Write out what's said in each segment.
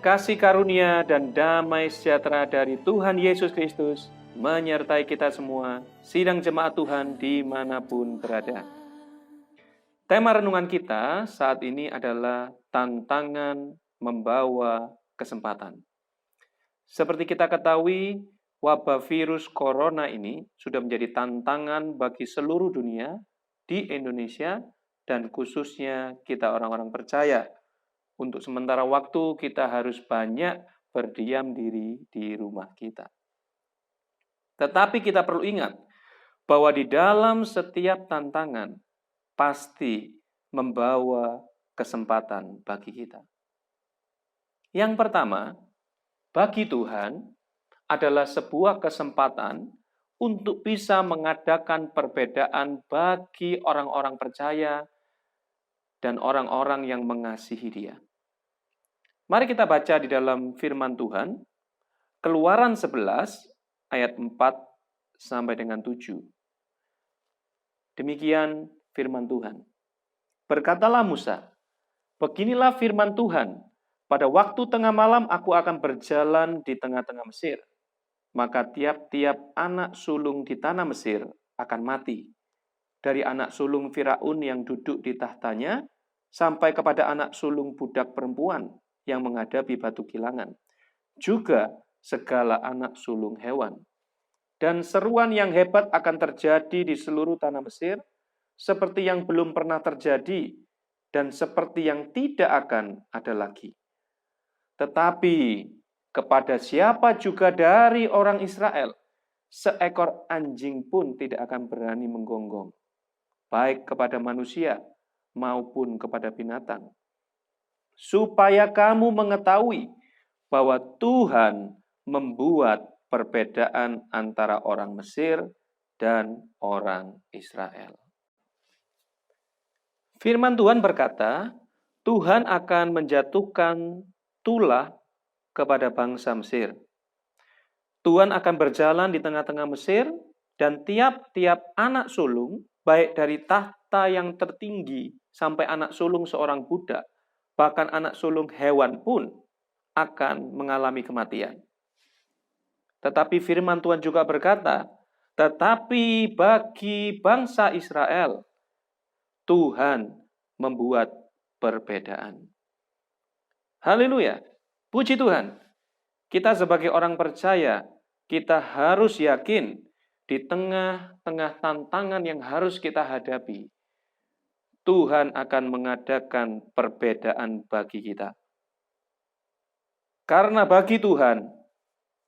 kasih karunia dan damai sejahtera dari Tuhan Yesus Kristus menyertai kita semua, sidang jemaat Tuhan dimanapun berada. Tema renungan kita saat ini adalah tantangan membawa kesempatan. Seperti kita ketahui, wabah virus corona ini sudah menjadi tantangan bagi seluruh dunia di Indonesia dan khususnya kita orang-orang percaya. Untuk sementara waktu kita harus banyak berdiam diri di rumah kita. Tetapi kita perlu ingat bahwa di dalam setiap tantangan pasti membawa kesempatan bagi kita. Yang pertama, bagi Tuhan adalah sebuah kesempatan untuk bisa mengadakan perbedaan bagi orang-orang percaya dan orang-orang yang mengasihi Dia. Mari kita baca di dalam firman Tuhan, Keluaran 11 ayat 4 sampai dengan 7. Demikian firman Tuhan. Berkatalah Musa, beginilah firman Tuhan, pada waktu tengah malam aku akan berjalan di tengah-tengah Mesir. Maka tiap-tiap anak sulung di tanah Mesir akan mati. Dari anak sulung Firaun yang duduk di tahtanya, sampai kepada anak sulung budak perempuan yang menghadapi batu kilangan, juga segala anak sulung hewan. Dan seruan yang hebat akan terjadi di seluruh tanah Mesir, seperti yang belum pernah terjadi, dan seperti yang tidak akan ada lagi. Tetapi kepada siapa juga dari orang Israel, seekor anjing pun tidak akan berani menggonggong, baik kepada manusia maupun kepada binatang. Supaya kamu mengetahui bahwa Tuhan membuat perbedaan antara orang Mesir dan orang Israel. Firman Tuhan berkata, Tuhan akan menjatuhkan tulah kepada bangsa Mesir. Tuhan akan berjalan di tengah-tengah Mesir, dan tiap-tiap anak sulung, baik dari tahta yang tertinggi sampai anak sulung seorang budak, bahkan anak sulung hewan pun akan mengalami kematian. Tetapi firman Tuhan juga berkata, tetapi bagi bangsa Israel, Tuhan membuat perbedaan. Haleluya, puji Tuhan. Kita sebagai orang percaya, kita harus yakin di tengah-tengah tantangan yang harus kita hadapi, Tuhan akan mengadakan perbedaan bagi kita. Karena bagi Tuhan,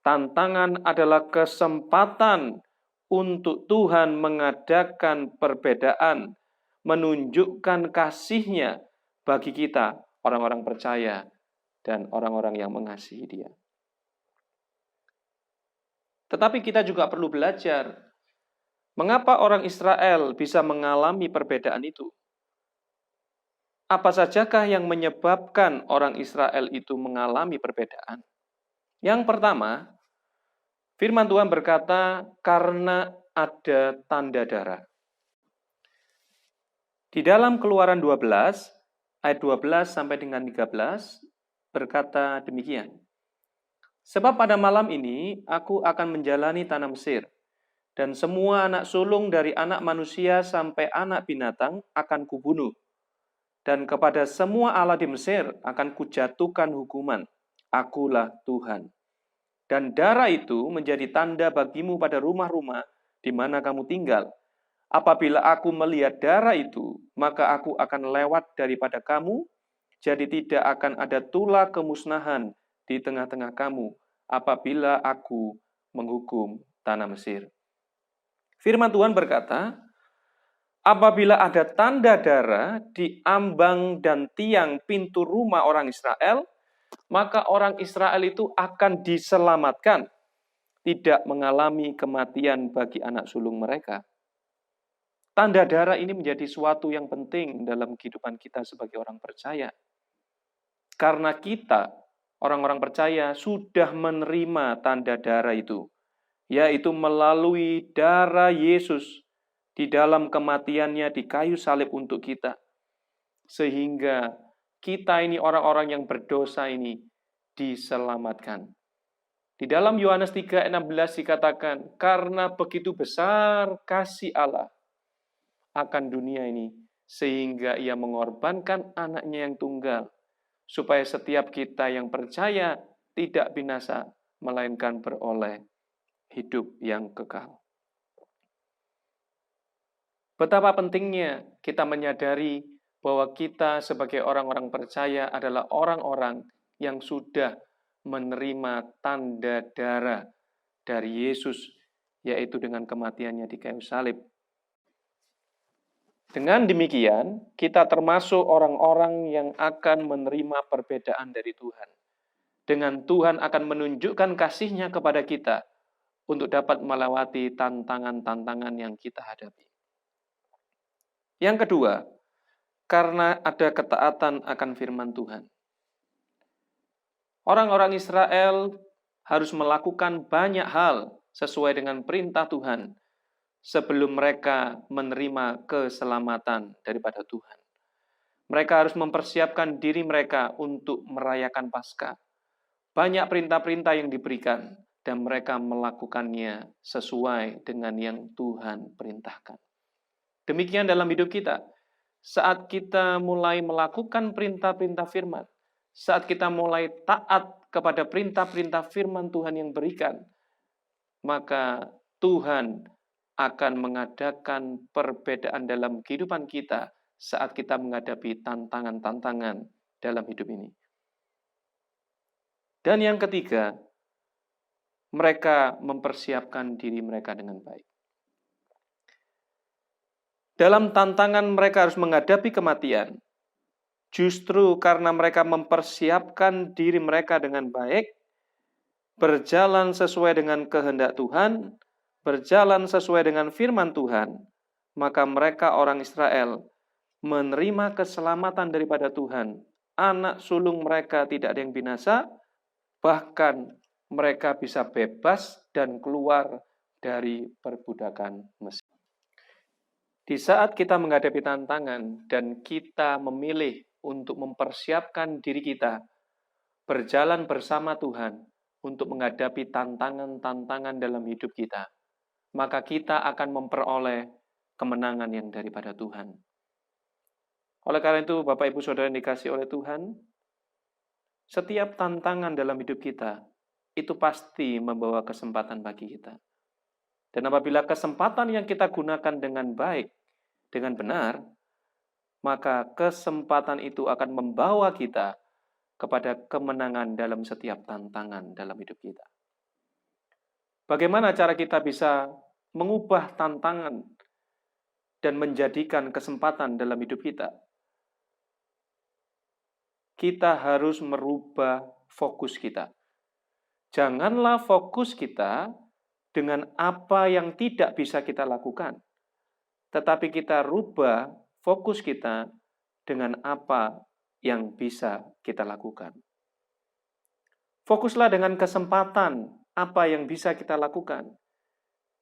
tantangan adalah kesempatan untuk Tuhan mengadakan perbedaan, menunjukkan kasih-Nya bagi kita, orang-orang percaya dan orang-orang yang mengasihi Dia. Tetapi kita juga perlu belajar, mengapa orang Israel bisa mengalami perbedaan itu? Apa sajakah yang menyebabkan orang Israel itu mengalami perbedaan? Yang pertama, firman Tuhan berkata, karena ada tanda darah. Di dalam Keluaran 12, ayat 12 sampai dengan 13, berkata demikian. Sebab pada malam ini, aku akan menjalani tanah Mesir, dan semua anak sulung dari anak manusia sampai anak binatang akan kubunuh. Dan kepada semua Allah di Mesir akan kujatuhkan hukuman. Akulah Tuhan. Dan darah itu menjadi tanda bagimu pada rumah-rumah di mana kamu tinggal. Apabila aku melihat darah itu, maka aku akan lewat daripada kamu, jadi tidak akan ada tulah kemusnahan di tengah-tengah kamu apabila aku menghukum tanah Mesir. Firman Tuhan berkata, apabila ada tanda darah di ambang dan tiang pintu rumah orang Israel, maka orang Israel itu akan diselamatkan, tidak mengalami kematian bagi anak sulung mereka. Tanda darah ini menjadi suatu yang penting dalam kehidupan kita sebagai orang percaya. Karena kita, orang-orang percaya, sudah menerima tanda darah itu, yaitu melalui darah Yesus di dalam kematiannya di kayu salib untuk kita. Sehingga kita ini orang-orang yang berdosa ini diselamatkan. Di dalam Yohanes 3 ayat 16 dikatakan, karena begitu besar kasih Allah akan dunia ini, sehingga ia mengorbankan anaknya yang tunggal, supaya setiap kita yang percaya tidak binasa, melainkan beroleh hidup yang kekal. Betapa pentingnya kita menyadari bahwa kita sebagai orang-orang percaya adalah orang-orang yang sudah menerima tanda darah dari Yesus, yaitu dengan kematiannya di kayu salib. Dengan demikian, kita termasuk orang-orang yang akan menerima perbedaan dari Tuhan. Dengan Tuhan akan menunjukkan kasih-Nya kepada kita untuk dapat melewati tantangan-tantangan yang kita hadapi. Yang kedua, karena ada ketaatan akan firman Tuhan. Orang-orang Israel harus melakukan banyak hal sesuai dengan perintah Tuhan sebelum mereka menerima keselamatan daripada Tuhan. Mereka harus mempersiapkan diri mereka untuk merayakan Paskah. Banyak perintah-perintah yang diberikan dan mereka melakukannya sesuai dengan yang Tuhan perintahkan. Demikian dalam hidup kita. Saat kita mulai melakukan perintah-perintah firman, saat kita mulai taat kepada perintah-perintah firman Tuhan yang berikan, maka Tuhan akan mengadakan perbedaan dalam kehidupan kita saat kita menghadapi tantangan-tantangan dalam hidup ini. Dan yang ketiga, mereka mempersiapkan diri mereka dengan baik. Dalam tantangan mereka harus menghadapi kematian. Justru karena mereka mempersiapkan diri mereka dengan baik, berjalan sesuai dengan kehendak Tuhan, berjalan sesuai dengan firman Tuhan, maka mereka orang Israel menerima keselamatan daripada Tuhan. Anak sulung mereka tidak ada yang binasa, bahkan mereka bisa bebas dan keluar dari perbudakan Mesir. Di saat kita menghadapi tantangan dan kita memilih untuk mempersiapkan diri kita berjalan bersama Tuhan untuk menghadapi tantangan-tantangan dalam hidup kita, maka kita akan memperoleh kemenangan yang daripada Tuhan. Oleh karena itu, Bapak Ibu Saudara yang dikasihi oleh Tuhan, setiap tantangan dalam hidup kita itu pasti membawa kesempatan bagi kita. Dan apabila kesempatan yang kita gunakan dengan baik, dengan benar, maka kesempatan itu akan membawa kita kepada kemenangan dalam setiap tantangan dalam hidup kita. Bagaimana cara kita bisa mengubah tantangan dan menjadikan kesempatan dalam hidup kita? Kita harus merubah fokus kita. Janganlah fokus kita dengan apa yang tidak bisa kita lakukan, tetapi kita rubah fokus kita dengan apa yang bisa kita lakukan. Fokuslah dengan kesempatan apa yang bisa kita lakukan.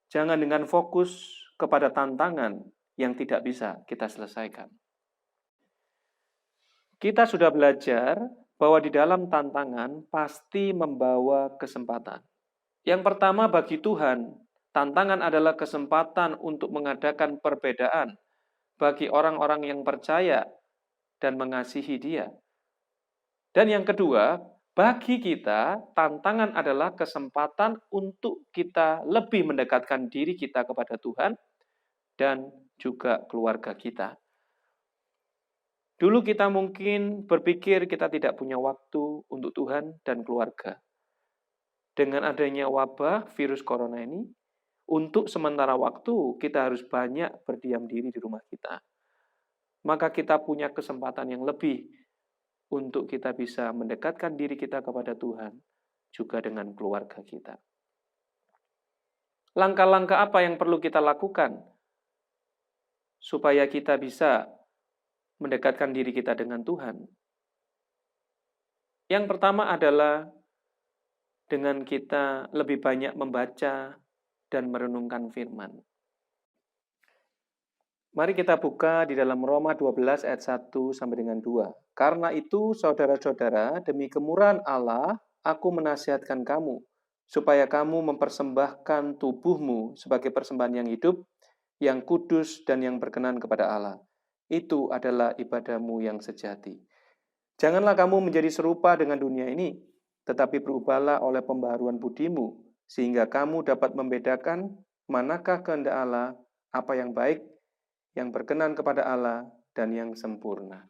Jangan dengan fokus kepada tantangan yang tidak bisa kita selesaikan. Kita sudah belajar bahwa di dalam tantangan pasti membawa kesempatan. Yang pertama, bagi Tuhan, tantangan adalah kesempatan untuk mengadakan perbedaan bagi orang-orang yang percaya dan mengasihi Dia. Dan yang kedua, bagi kita, tantangan adalah kesempatan untuk kita lebih mendekatkan diri kita kepada Tuhan dan juga keluarga kita. Dulu kita mungkin berpikir kita tidak punya waktu untuk Tuhan dan keluarga. Dengan adanya wabah virus corona ini, untuk sementara waktu kita harus banyak berdiam diri di rumah kita. Maka kita punya kesempatan yang lebih untuk kita bisa mendekatkan diri kita kepada Tuhan, juga dengan keluarga kita. Langkah-langkah apa yang perlu kita lakukan supaya kita bisa mendekatkan diri kita dengan Tuhan? Yang pertama adalah dengan kita lebih banyak membaca dan merenungkan firman. Mari kita buka di dalam Roma 12 ayat 1 sampai dengan 2. Karena itu, saudara-saudara, demi kemurahan Allah, aku menasihatkan kamu, supaya kamu mempersembahkan tubuhmu sebagai persembahan yang hidup, yang kudus dan yang berkenan kepada Allah. Itu adalah ibadahmu yang sejati. Janganlah kamu menjadi serupa dengan dunia ini, tetapi berubahlah oleh pembaharuan budimu, sehingga kamu dapat membedakan manakah kehendak Allah, apa yang baik, yang berkenan kepada Allah, dan yang sempurna.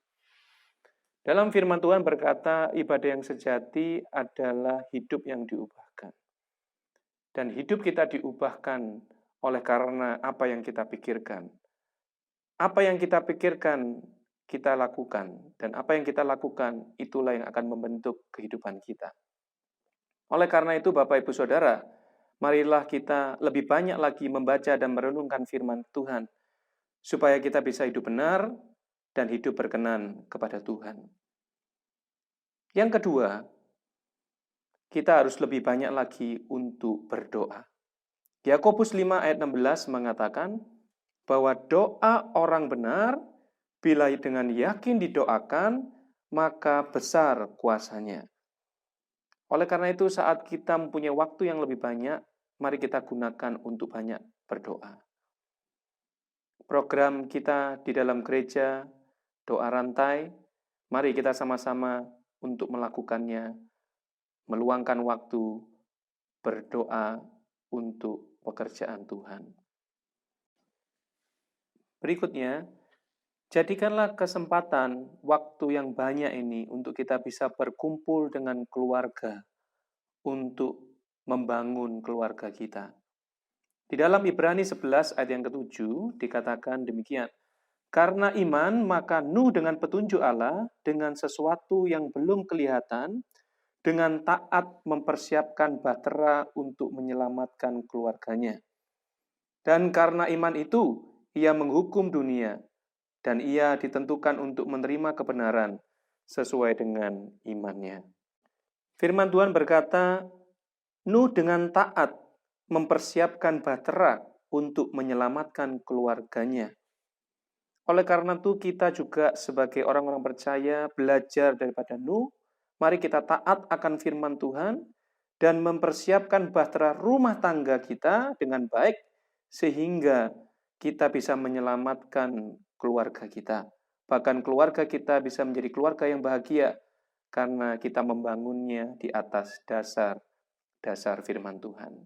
Dalam firman Tuhan berkata, ibadah yang sejati adalah hidup yang diubahkan. Dan hidup kita diubahkan oleh karena apa yang kita pikirkan. Apa yang kita pikirkan, kita lakukan. Dan apa yang kita lakukan, itulah yang akan membentuk kehidupan kita. Oleh karena itu, Bapak, Ibu, Saudara, marilah kita lebih banyak lagi membaca dan merenungkan firman Tuhan, supaya kita bisa hidup benar dan hidup berkenan kepada Tuhan. Yang kedua, kita harus lebih banyak lagi untuk berdoa. Yakobus 5 ayat 16 mengatakan bahwa doa orang benar, bila dengan yakin didoakan, maka besar kuasanya. Oleh karena itu, saat kita mempunyai waktu yang lebih banyak, mari kita gunakan untuk banyak berdoa. Program kita di dalam gereja, doa rantai, mari kita sama-sama untuk melakukannya, meluangkan waktu berdoa untuk pekerjaan Tuhan. Berikutnya, jadikanlah kesempatan waktu yang banyak ini untuk kita bisa berkumpul dengan keluarga untuk membangun keluarga kita. Di dalam Ibrani 11 ayat yang ke-7 dikatakan demikian, karena iman maka Nuh dengan petunjuk Allah dengan sesuatu yang belum kelihatan, dengan taat mempersiapkan bahtera untuk menyelamatkan keluarganya. Dan karena iman itu, ia menghukum dunia, dan ia ditentukan untuk menerima kebenaran sesuai dengan imannya. Firman Tuhan berkata, Nuh dengan taat mempersiapkan bahtera untuk menyelamatkan keluarganya. Oleh karena itu, kita juga sebagai orang-orang percaya belajar daripada Nuh. Mari kita taat akan firman Tuhan dan mempersiapkan bahtera rumah tangga kita dengan baik sehingga kita bisa menyelamatkan keluarga kita. Bahkan keluarga kita bisa menjadi keluarga yang bahagia karena kita membangunnya di atas dasar firman Tuhan.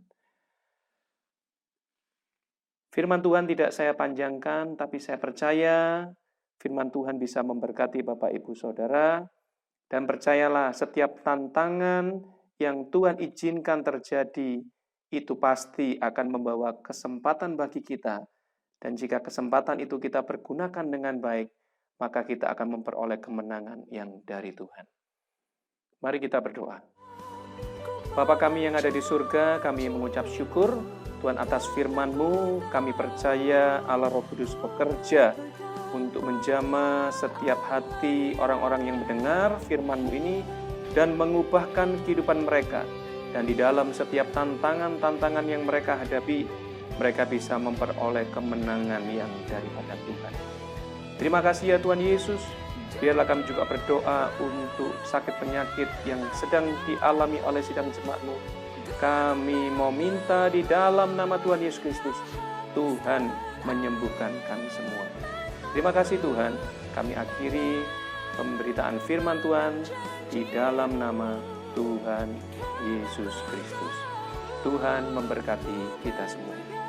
Firman Tuhan tidak saya panjangkan, tapi saya percaya firman Tuhan bisa memberkati Bapak, Ibu, Saudara. Dan percayalah, setiap tantangan yang Tuhan izinkan terjadi, itu pasti akan membawa kesempatan bagi kita. Dan jika kesempatan itu kita pergunakan dengan baik, maka kita akan memperoleh kemenangan yang dari Tuhan. Mari kita berdoa. Bapa kami yang ada di surga, kami mengucap syukur Tuhan atas firman-Mu. Kami percaya Allah Roh Kudus bekerja untuk menjamah setiap hati orang-orang yang mendengar firman-Mu ini dan mengubahkan kehidupan mereka. Dan di dalam setiap tantangan-tantangan yang mereka hadapi, mereka bisa memperoleh kemenangan yang daripada Tuhan. Terima kasih ya Tuhan Yesus. Biarlah kami juga berdoa untuk sakit penyakit yang sedang dialami oleh sidang jemaat-Mu. Kami mau minta di dalam nama Tuhan Yesus Kristus, Tuhan menyembuhkan kami semua. Terima kasih Tuhan, kami akhiri pemberitaan firman Tuhan di dalam nama Tuhan Yesus Kristus. Tuhan memberkati kita semua.